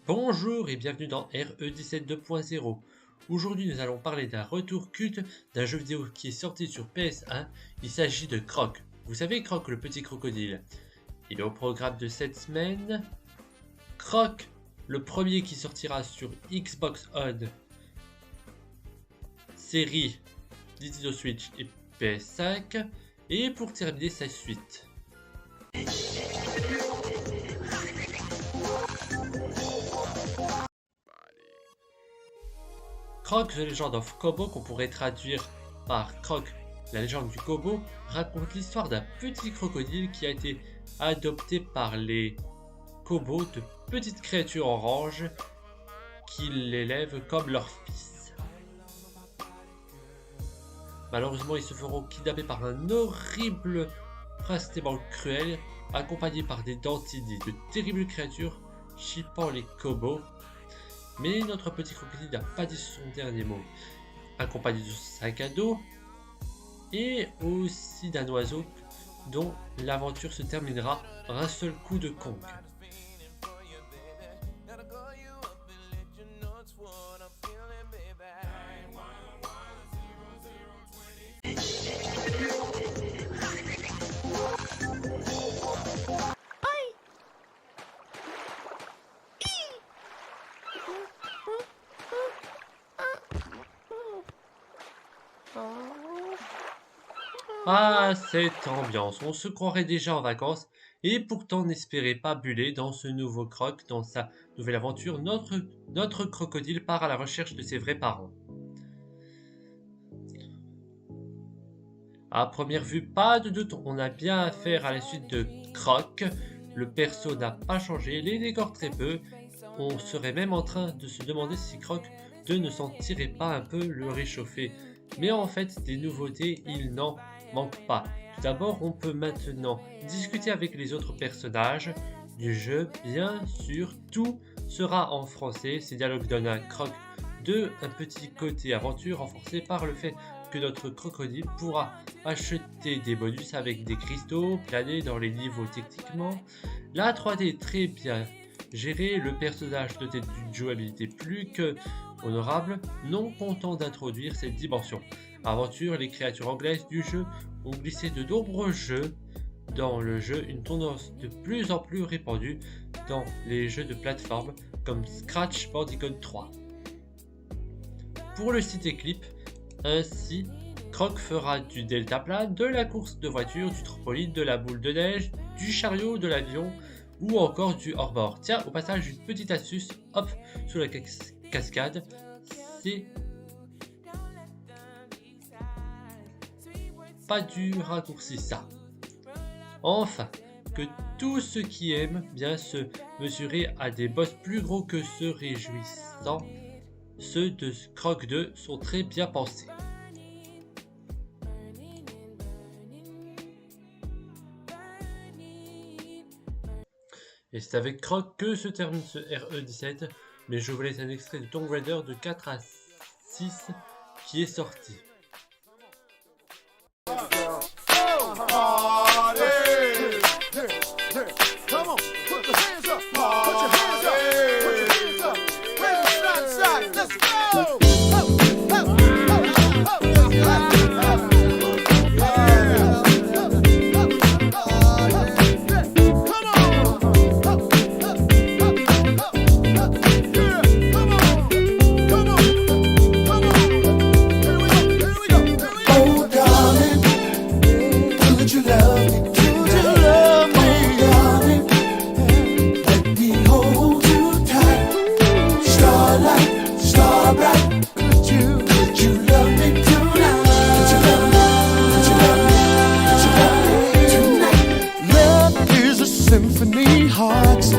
Bonjour et bienvenue dans RE17 2.0. Aujourd'hui nous allons parler d'un retour culte d'un jeu vidéo qui est sorti sur PS1. Il s'agit de Croc. Vous savez Croc, le petit crocodile. Il est au programme de cette semaine. Croc, le premier qui sortira sur Xbox One, série Nintendo Switch et PS5. Et pour terminer sa suite. Croc, The Legend of Kobo, qu'on pourrait traduire par Croc, la légende du Kobo, raconte l'histoire d'un petit crocodile qui a été adopté par les Kobo, de petites créatures oranges qui l'élèvent comme leur fils. Malheureusement, ils se feront kidnapper par un horrible prince démon cruel, accompagné par des Dantini, de terribles créatures chippant les Kobo. Mais notre petit crocodile n'a pas dit son dernier mot, accompagné de son sac à dos et aussi d'un oiseau dont l'aventure se terminera par un seul coup de conque. Ah, cette ambiance, on se croirait déjà en vacances, et pourtant n'espérez pas buller dans ce nouveau Croc. Dans sa nouvelle aventure, notre crocodile part à la recherche de ses vrais parents. À première vue, pas de doute, on a bien affaire à la suite de Croc. Le perso n'a pas changé, les décors très peu. On serait même en train de se demander si Croc 2 ne sentirait pas un peu le réchauffer. Mais en fait, des nouveautés, il n'en manque pas. Tout d'abord, on peut maintenant discuter avec les autres personnages du jeu. Bien sûr, tout sera en français. Ces dialogues donnent à Croc 2 un petit côté aventure, renforcé par le fait que notre crocodile pourra acheter des bonus avec des cristaux, planer dans les niveaux techniquement. La 3D est très bien gérée, le personnage doté d'une jouabilité plus que honorable, non content d'introduire cette dimension aventure. Les créatures anglaises du jeu ont glissé de nombreux jeux dans le jeu, une tendance de plus en plus répandue dans les jeux de plateforme comme Scratch Bandicoot 3. Pour le citer clip, ainsi Croc fera du deltaplane, de la course de voiture, du trampoline, de la boule de neige, du chariot, de l'avion ou encore du hors-bord. Tiens, au passage, une petite astuce, hop, sous la cascade, c'est pas du raccourci ça. Enfin, que tous ceux qui aiment bien se mesurer à des boss plus gros que ceux réjouissants, ceux de Croc 2 sont très bien pensés. Et c'est avec Croc que se termine ce RE17, mais je vous laisse un extrait de Tomb Raider de 4 à 6 qui est sorti. Symphony hearts